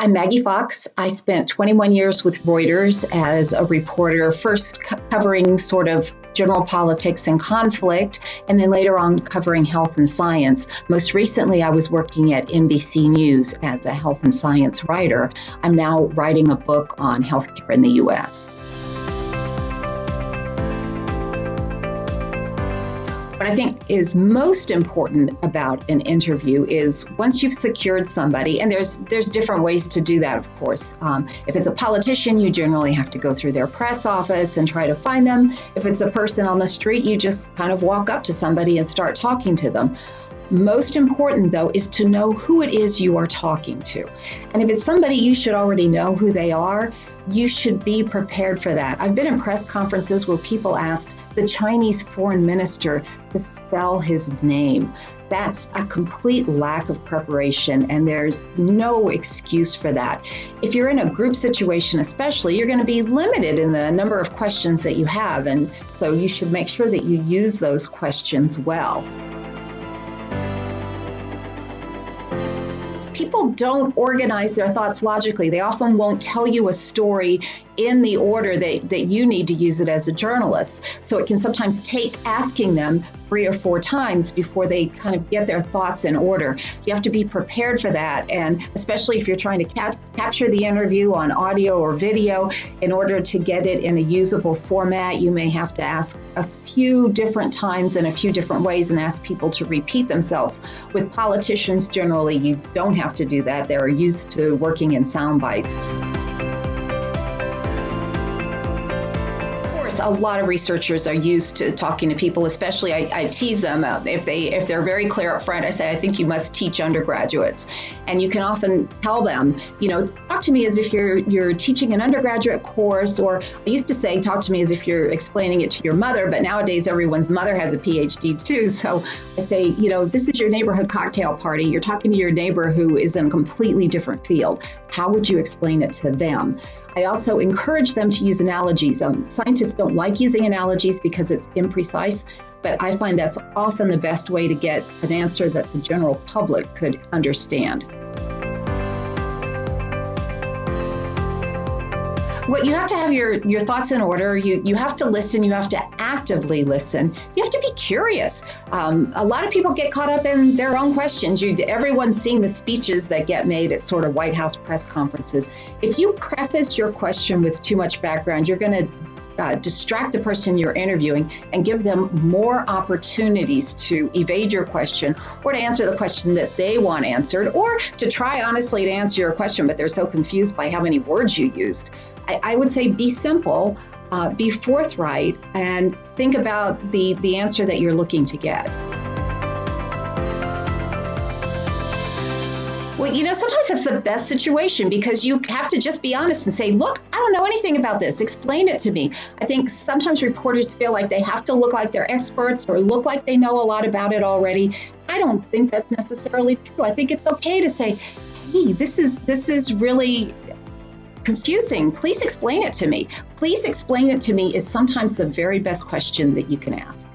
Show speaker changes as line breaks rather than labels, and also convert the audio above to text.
I'm Maggie Fox. I spent 21 years with Reuters as a reporter, first covering sort of general politics and conflict, and then later on covering health and science. Most recently, I was working at NBC News as a health and science writer. I'm now writing a book on healthcare in the U.S. What I think is most important about an interview is once you've secured somebody, and there's different ways to do that, of course. If it's a politician, you generally have to go through their press office and try to find them. If it's a person on the street, you just kind of walk up to somebody and start talking to them. Most important, though, is to know who it is you are talking to. And if it's somebody you should already know who they are, you should be prepared for that. I've been in press conferences where people asked the Chinese foreign minister to spell his name. That's a complete lack of preparation, and there's no excuse for that. If you're in a group situation especially, you're going to be limited in the number of questions that you have, and so you should make sure that you use those questions well. People don't organize their thoughts logically. They often won't tell you a story in the order that you need to use it as a journalist. So it can sometimes take asking them 3 or 4 times before they kind of get their thoughts in order. You have to be prepared for that. And especially if you're trying to capture the interview on audio or video, in order to get it in a usable format, you may have to ask a few different times in a few different ways and ask people to repeat themselves. With politicians, generally, you don't have to do that. They're used to working in sound bites. A lot of researchers are used to talking to people, especially I tease them if they're very clear up front. I say, I think you must teach undergraduates. And you can often tell them, talk to me as if you're teaching an undergraduate course, or I used to say, talk to me as if you're explaining it to your mother, but nowadays everyone's mother has a PhD too. So I say, this is your neighborhood cocktail party. You're talking to your neighbor who is in a completely different field. How would you explain it to them? I also encourage them to use analogies. Scientists don't like using analogies because it's imprecise, but I find that's often the best way to get an answer that the general public could understand. Well, you have to have your thoughts in order. You have to listen. You have to actively listen. You have to be curious. A lot of people get caught up in their own questions. Everyone's seen the speeches that get made at sort of White House press conferences. If you preface your question with too much background, you're going to distract the person you're interviewing and give them more opportunities to evade your question or to answer the question that they want answered, or to try honestly to answer your question, but they're so confused by how many words you used. I would say be simple, be forthright, and think about the answer that you're looking to get. Well, sometimes that's the best situation because you have to just be honest and say, look, I don't know anything about this. Explain it to me. I think sometimes reporters feel like they have to look like they're experts or look like they know a lot about it already. I don't think that's necessarily true. I think it's okay to say, hey, this is really confusing. Please explain it to me. Please explain it to me is sometimes the very best question that you can ask.